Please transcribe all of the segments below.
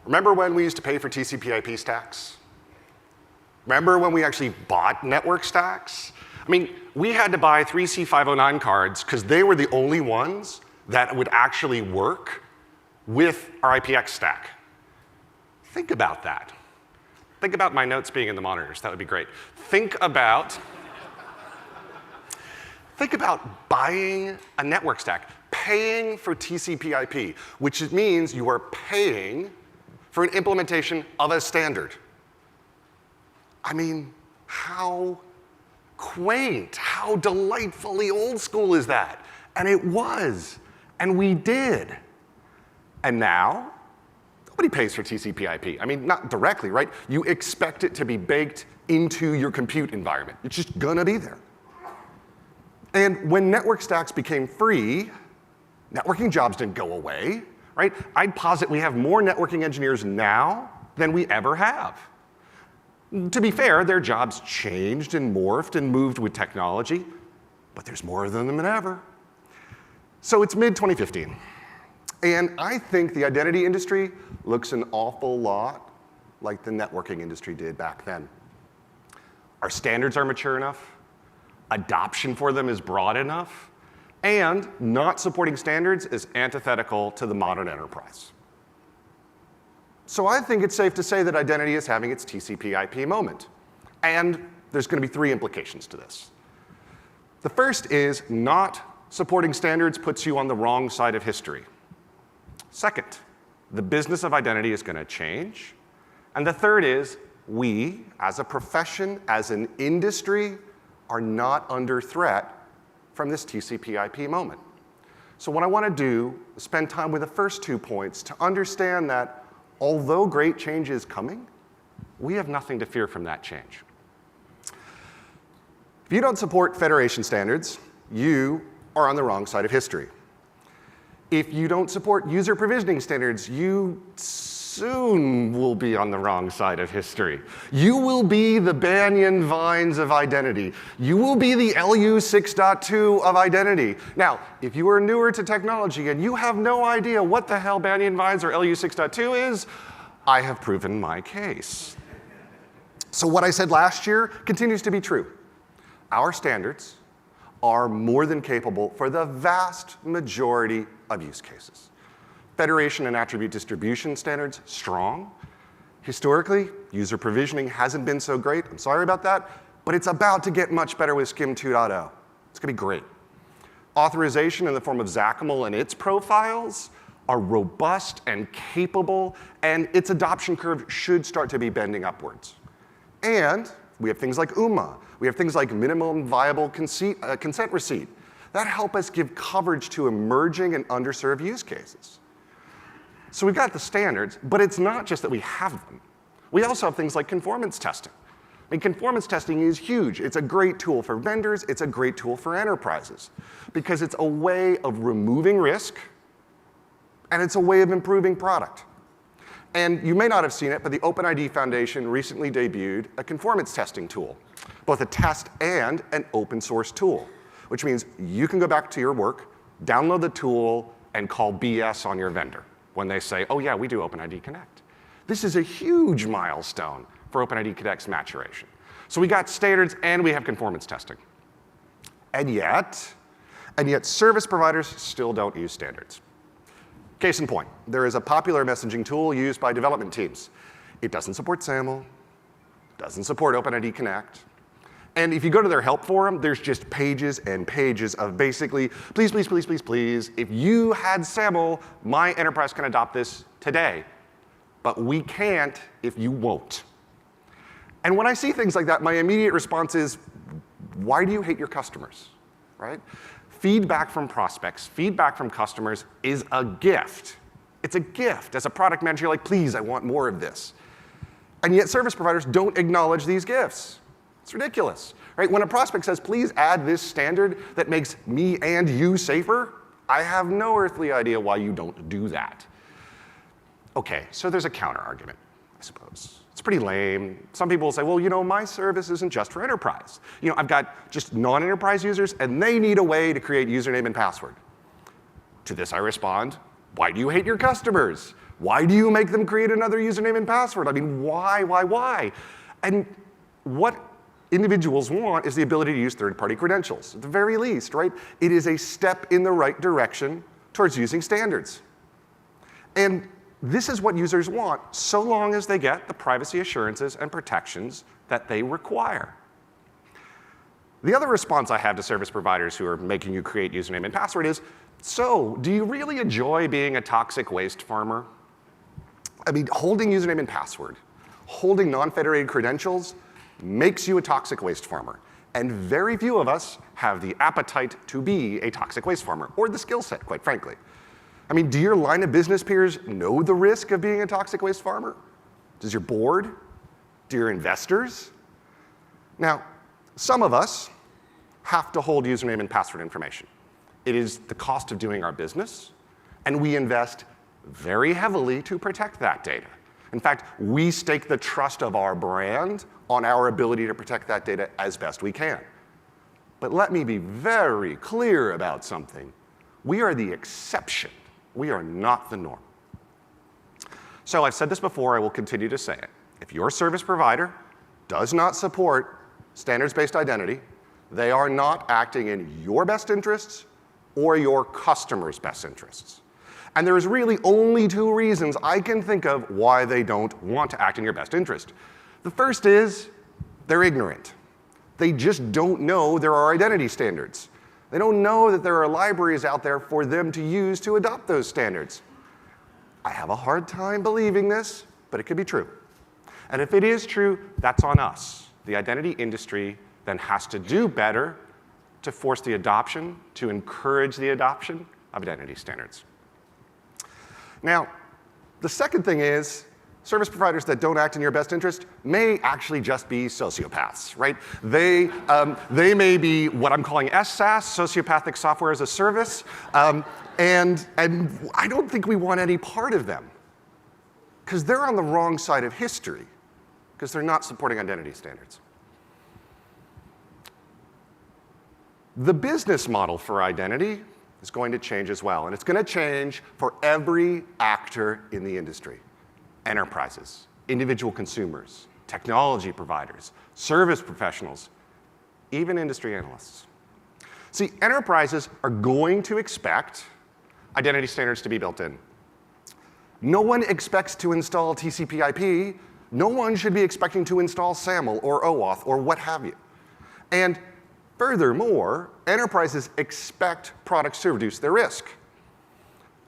Remember when we used to pay for TCP/IP stacks? Remember when we actually bought network stacks? I mean, we had to buy 3C509 cards because they were the only ones that would actually work with our IPX stack. Think about that. Think about my notes being in the monitors. That would be great. Think about buying a network stack, paying for TCP/IP, which means you are paying for an implementation of a standard. I mean, how quaint, how delightfully old school is that? And it was, and we did. And now, nobody pays for TCP/IP. I mean, not directly, right? You expect it to be baked into your compute environment. It's just gonna be there. And when network stacks became free, networking jobs didn't go away, right? I'd posit we have more networking engineers now than we ever have. To be fair, their jobs changed and morphed and moved with technology, but there's more of them than ever. So it's mid-2015, and I think the identity industry looks an awful lot like the networking industry did back then. Our standards are mature enough, adoption for them is broad enough, and not supporting standards is antithetical to the modern enterprise. So I think it's safe to say that identity is having its TCP/IP moment. And there's going to be 3 implications to this. The first is not supporting standards puts you on the wrong side of history. Second, the business of identity is going to change. And the third is we, as a profession, as an industry, are not under threat from this TCP/IP moment. So what I want to do is spend time with the first 2 points to understand that although great change is coming, we have nothing to fear from that change. If you don't support federation standards, you are on the wrong side of history. If you don't support user provisioning standards, you soon will be on the wrong side of history. You will be the Banyan Vines of identity. You will be the LU 6.2 of identity. Now, if you are newer to technology and you have no idea what the hell Banyan Vines or LU 6.2 is, I have proven my case. So what I said last year continues to be true. Our standards are more than capable for the vast majority of use cases. Federation and attribute distribution standards, strong. Historically, user provisioning hasn't been so great. I'm sorry about that, but it's about to get much better with SCIM 2.0. It's going to be great. Authorization in the form of XACML and its profiles are robust and capable, and its adoption curve should start to be bending upwards. And we have things like UMA. We have things like minimum viable consent receipt that help us give coverage to emerging and underserved use cases. So we've got the standards, but it's not just that we have them. We also have things like conformance testing. I mean, conformance testing is huge. It's a great tool for vendors. It's a great tool for enterprises because it's a way of removing risk, and it's a way of improving product. And you may not have seen it, but the OpenID Foundation recently debuted a conformance testing tool, both a test and an open source tool, which means you can go back to your work, download the tool, and call BS on your vendor when they say, oh yeah, we do OpenID Connect. This is a huge milestone for OpenID Connect's maturation. So we got standards and we have conformance testing. And yet service providers still don't use standards. Case in point, there is a popular messaging tool used by development teams. It doesn't support SAML, doesn't support OpenID Connect. And if you go to their help forum, there's just pages and pages of basically, please, please, please, please, please, if you had SAML, my enterprise can adopt this today. But we can't if you won't. And when I see things like that, my immediate response is, why do you hate your customers, right? Feedback from prospects, feedback from customers is a gift. It's a gift. As a product manager, you're like, please, I want more of this. And yet service providers don't acknowledge these gifts. It's ridiculous, right? When a prospect says, please add this standard that makes me and you safer, I have no earthly idea why you don't do that. Okay, so there's a counter argument, I suppose. It's pretty lame. Some people will say, well, you know, my service isn't just for enterprise. You know, I've got just non-enterprise users, and they need a way to create username and password. To this I respond, why do you hate your customers? Why do you make them create another username and password? I mean, why? And what individuals want is the ability to use third-party credentials, at the very least, right? It is a step in the right direction towards using standards. And this is what users want, so long as they get the privacy assurances and protections that they require. The other response I have to service providers who are making you create username and password is, so, do you really enjoy being a toxic waste farmer? I mean, holding username and password, holding non-federated credentials makes you a toxic waste farmer. And very few of us have the appetite to be a toxic waste farmer, or the skill set, quite frankly. I mean, do your line of business peers know the risk of being a toxic waste farmer? Does your board? Do your investors? Now, some of us have to hold username and password information. It is the cost of doing our business, and we invest very heavily to protect that data. In fact, we stake the trust of our brand on our ability to protect that data as best we can. But let me be very clear about something. We are the exception. We are not the norm. So I've said this before, I will continue to say it. If your service provider does not support standards-based identity, they are not acting in your best interests or your customers' best interests. And there is really only two reasons I can think of why they don't want to act in your best interest. The first is they're ignorant. They just don't know there are identity standards. They don't know that there are libraries out there for them to use to adopt those standards. I have a hard time believing this, but it could be true. And if it is true, that's on us. The identity industry then has to do better to force the adoption, to encourage the adoption of identity standards. Now, the second thing is, service providers that don't act in your best interest may actually just be sociopaths, right? They may be what I'm calling SSaaS, sociopathic software as a service, and I don't think we want any part of them, because they're on the wrong side of history, because they're not supporting identity standards. The business model for identity is going to change as well, and it's going to change for every actor in the industry. Enterprises, individual consumers, technology providers, service professionals, even industry analysts. See, enterprises are going to expect identity standards to be built in. No one expects to install TCP/IP. No one should be expecting to install SAML or OAuth or what have you. And furthermore, enterprises expect products to reduce their risk.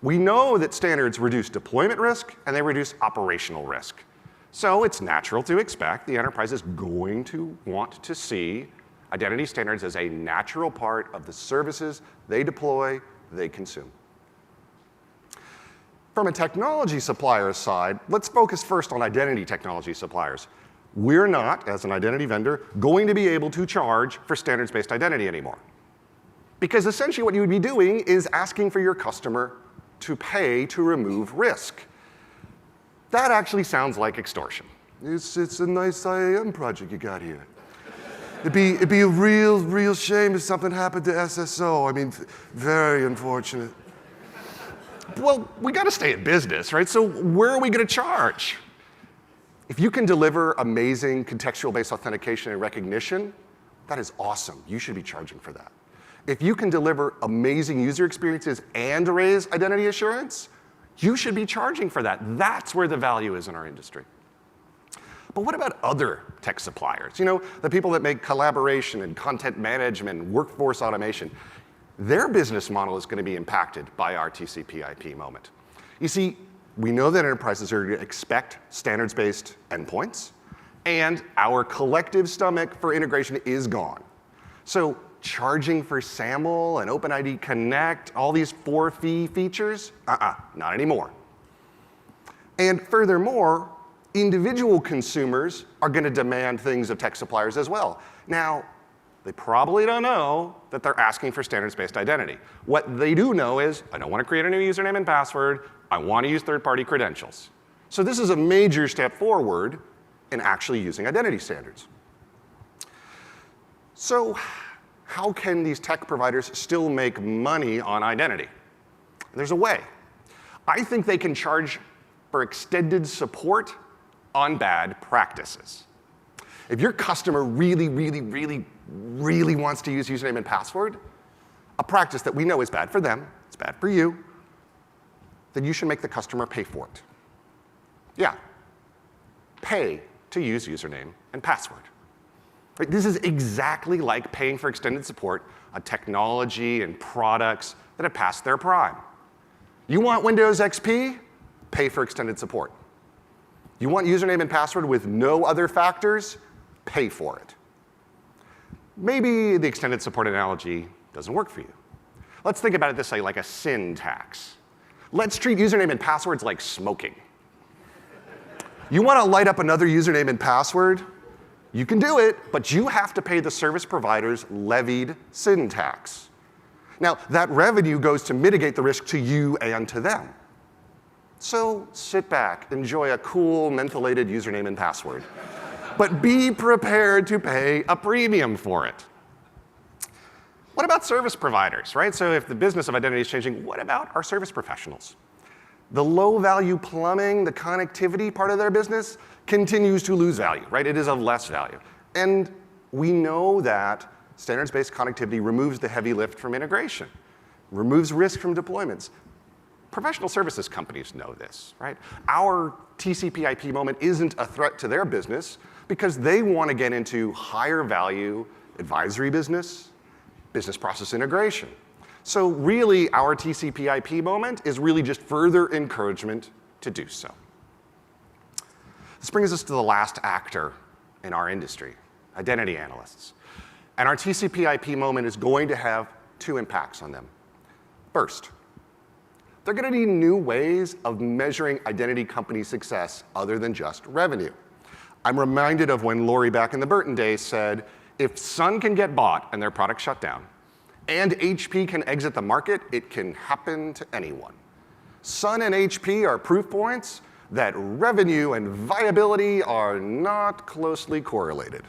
We know that standards reduce deployment risk and they reduce operational risk. So it's natural to expect the enterprise is going to want to see identity standards as a natural part of the services they deploy, they consume. From a technology supplier's side, let's focus first on identity technology suppliers. We're not, as an identity vendor, going to be able to charge for standards-based identity anymore. Because essentially what you would be doing is asking for your customer to pay to remove risk. That actually sounds like extortion. It's a nice IAM project you got here. It'd be a real shame if something happened to SSO. I mean, very unfortunate. Well, we got to stay in business, right? So where are we going to charge? If you can deliver amazing contextual-based authentication and recognition, that is awesome. You should be charging for that. If you can deliver amazing user experiences and raise identity assurance, you should be charging for that. That's where the value is in our industry. But what about other tech suppliers? You know, the people that make collaboration and content management and workforce automation. Their business model is going to be impacted by our TCP/IP moment. You see, we know that enterprises are going to expect standards-based endpoints, and our collective stomach for integration is gone. So charging for SAML and OpenID Connect, all these for-fee features, not anymore. And furthermore, individual consumers are going to demand things of tech suppliers as well. Now, they probably don't know that they're asking for standards-based identity. What they do know is, I don't want to create a new username and password. I want to use third-party credentials. So this is a major step forward in actually using identity standards. So how can these tech providers still make money on identity? There's a way. I think they can charge for extended support on bad practices. If your customer really wants to use username and password, a practice that we know is bad for them, it's bad for you, then you should make the customer pay for it. Yeah, pay to use username and password. Right? This is exactly like paying for extended support on technology and products that have passed their prime. You want Windows XP? Pay for extended support. You want username and password with no other factors? Pay for it. Maybe the extended support analogy doesn't work for you. Let's think about it this way, like a sin tax. Let's treat username and passwords like smoking. You want to light up another username and password? You can do it, but you have to pay the service provider's levied sin tax. Now, that revenue goes to mitigate the risk to you and to them. So sit back, enjoy a cool, mentholated username and password. But be prepared to pay a premium for it. What about service providers, right? So if the business of identity is changing, what about our service professionals? The low-value plumbing, the connectivity part of their business continues to lose value, right? It is of less value. And we know that standards-based connectivity removes the heavy lift from integration, removes risk from deployments. Professional services companies know this, right? Our TCP/IP moment isn't a threat to their business because they want to get into higher value advisory business, business process integration. So really, our TCP/IP moment is really just further encouragement to do so. This brings us to the last actor in our industry, identity analysts. And our TCP/IP moment is going to have two impacts on them. First, they're going to need new ways of measuring identity company success other than just revenue. I'm reminded of when Lori back in the Burton days said, if Sun can get bought and their product shut down, and HP can exit the market, it can happen to anyone. Sun and HP are proof points that revenue and viability are not closely correlated.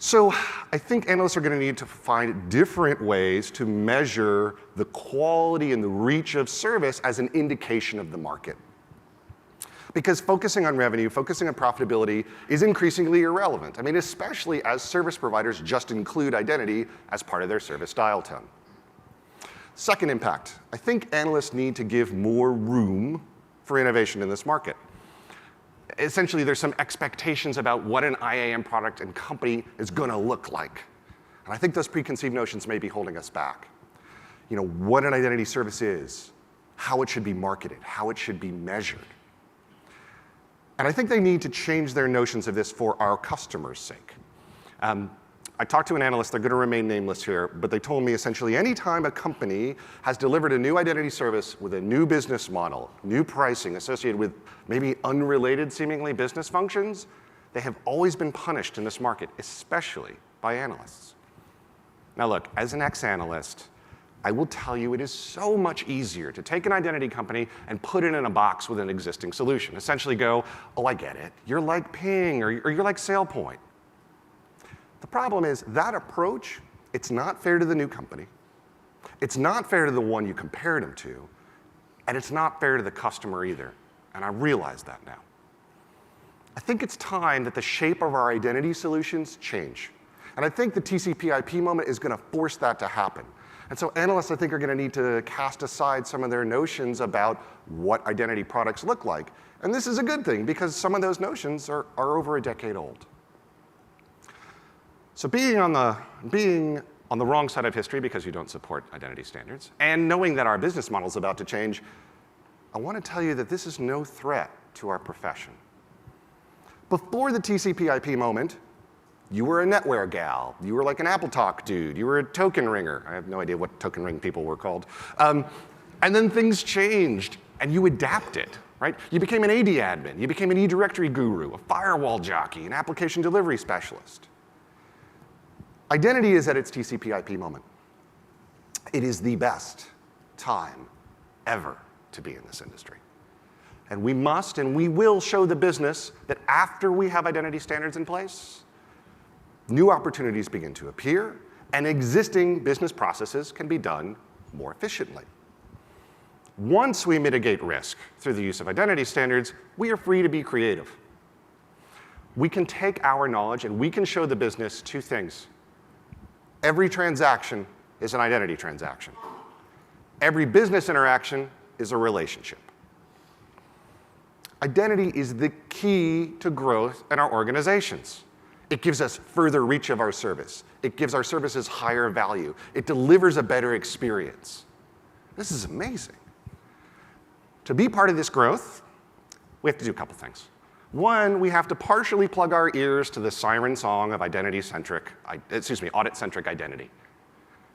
So I think analysts are going to need to find different ways to measure the quality and the reach of service as an indication of the market. Because focusing on revenue, focusing on profitability is increasingly irrelevant. I mean, especially as service providers just include identity as part of their service dial tone. Second impact, I think analysts need to give more room for innovation in this market. Essentially, there's some expectations about what an IAM product and company is going to look like. And I think those preconceived notions may be holding us back. You know, what an identity service is, how it should be marketed, how it should be measured. And I think they need to change their notions of this for our customers' sake. I talked to an analyst, they're going to remain nameless here, but they told me essentially anytime a company has delivered a new identity service with a new business model, new pricing associated with maybe unrelated seemingly business functions, they have always been punished in this market, especially by analysts. Now look, as an ex-analyst, I will tell you it is so much easier to take an identity company and put it in a box with an existing solution. Essentially go, oh, I get it. You're like Ping or you're like SailPoint. The problem is that approach, it's not fair to the new company. It's not fair to the one you compared them to. And it's not fair to the customer either. And I realize that now. I think it's time that the shape of our identity solutions change. And I think the TCP/IP moment is going to force that to happen. And so analysts, I think, are going to need to cast aside some of their notions about what identity products look like. And this is a good thing, because some of those notions are over a decade old. So being on the wrong side of history because you don't support identity standards, and knowing that our business model is about to change, I want to tell you that this is no threat to our profession. Before the TCP/IP moment, you were a NetWare gal. You were like an AppleTalk dude. You were a token ringer. I have no idea what token ring people were called. And then things changed, and you adapted, right? You became an AD admin. You became an eDirectory guru, a firewall jockey, an application delivery specialist. Identity is at its TCP/IP moment. It is the best time ever to be in this industry. And we must and we will show the business that after we have identity standards in place, new opportunities begin to appear, and existing business processes can be done more efficiently. Once we mitigate risk through the use of identity standards, we are free to be creative. We can take our knowledge and we can show the business two things. Every transaction is an identity transaction. Every business interaction is a relationship. Identity is the key to growth in our organizations. It gives us further reach of our service. It gives our services higher value. It delivers a better experience. This is amazing. To be part of this growth, we have to do a couple things. One, we have to partially plug our ears to the siren song of audit-centric identity.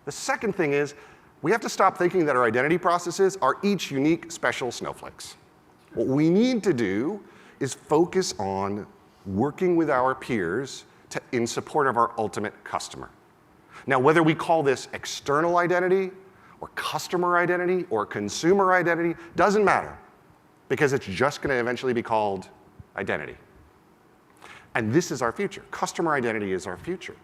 The second thing is, we have to stop thinking that our identity processes are each unique, special snowflakes. What we need to do is focus on working with our peers in support of our ultimate customer. Now, whether we call this external identity, or customer identity, or consumer identity, doesn't matter, because it's just going to eventually be called identity. And this is our future. Customer identity is our future.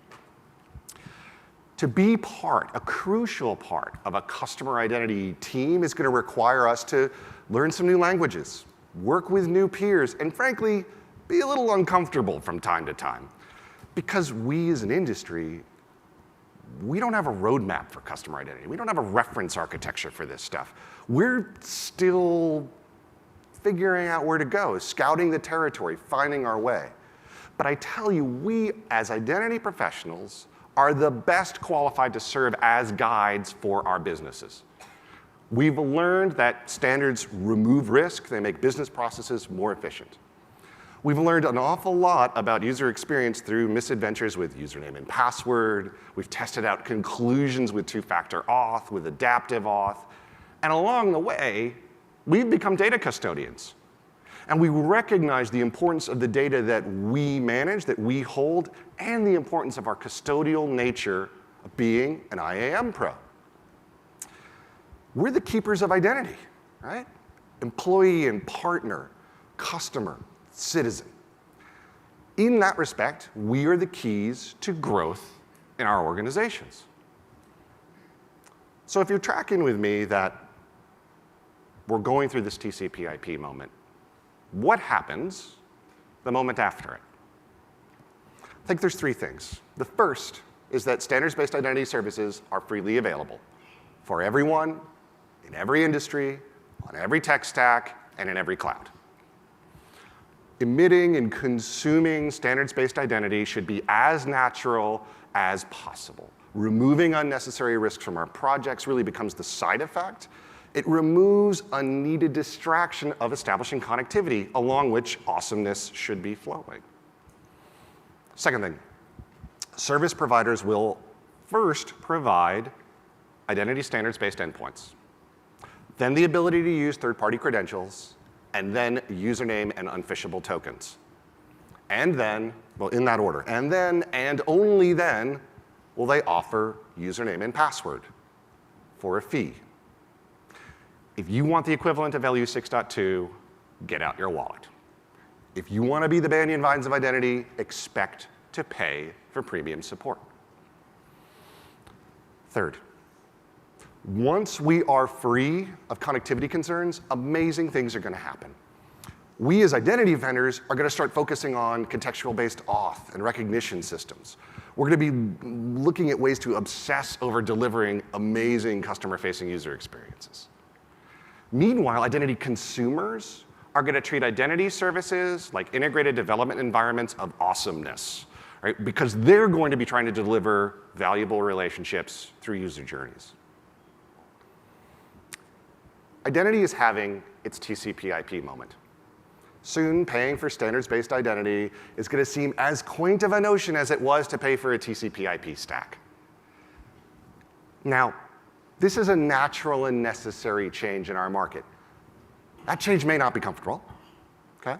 To be a crucial part of a customer identity team is going to require us to learn some new languages, work with new peers, and frankly, be a little uncomfortable from time to time. Because we as an industry, we don't have a roadmap for customer identity. We don't have a reference architecture for this stuff. We're still figuring out where to go, scouting the territory, finding our way. But I tell you, we as identity professionals are the best qualified to serve as guides for our businesses. We've learned that standards remove risk. They make business processes more efficient. We've learned an awful lot about user experience through misadventures with username and password. We've tested out conclusions with two-factor auth, with adaptive auth. And along the way, we've become data custodians. And we recognize the importance of the data that we manage, that we hold, and the importance of our custodial nature of being an IAM pro. We're the keepers of identity, right? Employee and partner, customer, citizen. In that respect, we are the keys to growth in our organizations. So if you're tracking with me that we're going through this TCP/IP moment, what happens the moment after it? I think there's three things. The first is that standards-based identity services are freely available for everyone, in every industry, on every tech stack, and in every cloud. Emitting and consuming standards-based identity should be as natural as possible. Removing unnecessary risks from our projects really becomes the side effect. It removes unneeded distraction of establishing connectivity, along which awesomeness should be flowing. Second thing, service providers will first provide identity standards-based endpoints, then the ability to use third-party credentials, and then username and unphishable tokens. And then, well, in that order, and then, and only then, will they offer username and password for a fee. If you want the equivalent of LU 6.2, get out your wallet. If you want to be the Banyan Vines of identity, expect to pay for premium support. Third, once we are free of connectivity concerns, amazing things are going to happen. We as identity vendors are going to start focusing on contextual-based auth and recognition systems. We're going to be looking at ways to obsess over delivering amazing customer-facing user experiences. Meanwhile, identity consumers are going to treat identity services like integrated development environments of awesomeness, right? Because they're going to be trying to deliver valuable relationships through user journeys. Identity is having its TCP/IP moment. Soon, paying for standards-based identity is going to seem as quaint of a notion as it was to pay for a TCP/IP stack. Now, this is a natural and necessary change in our market. That change may not be comfortable, okay?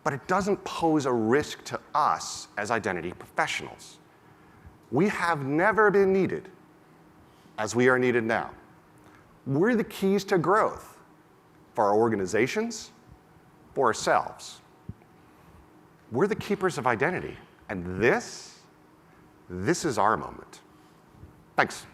But it doesn't pose a risk to us as identity professionals. We have never been needed as we are needed now. We're the keys to growth for our organizations, for ourselves. We're the keepers of identity, and this is our moment. Thanks.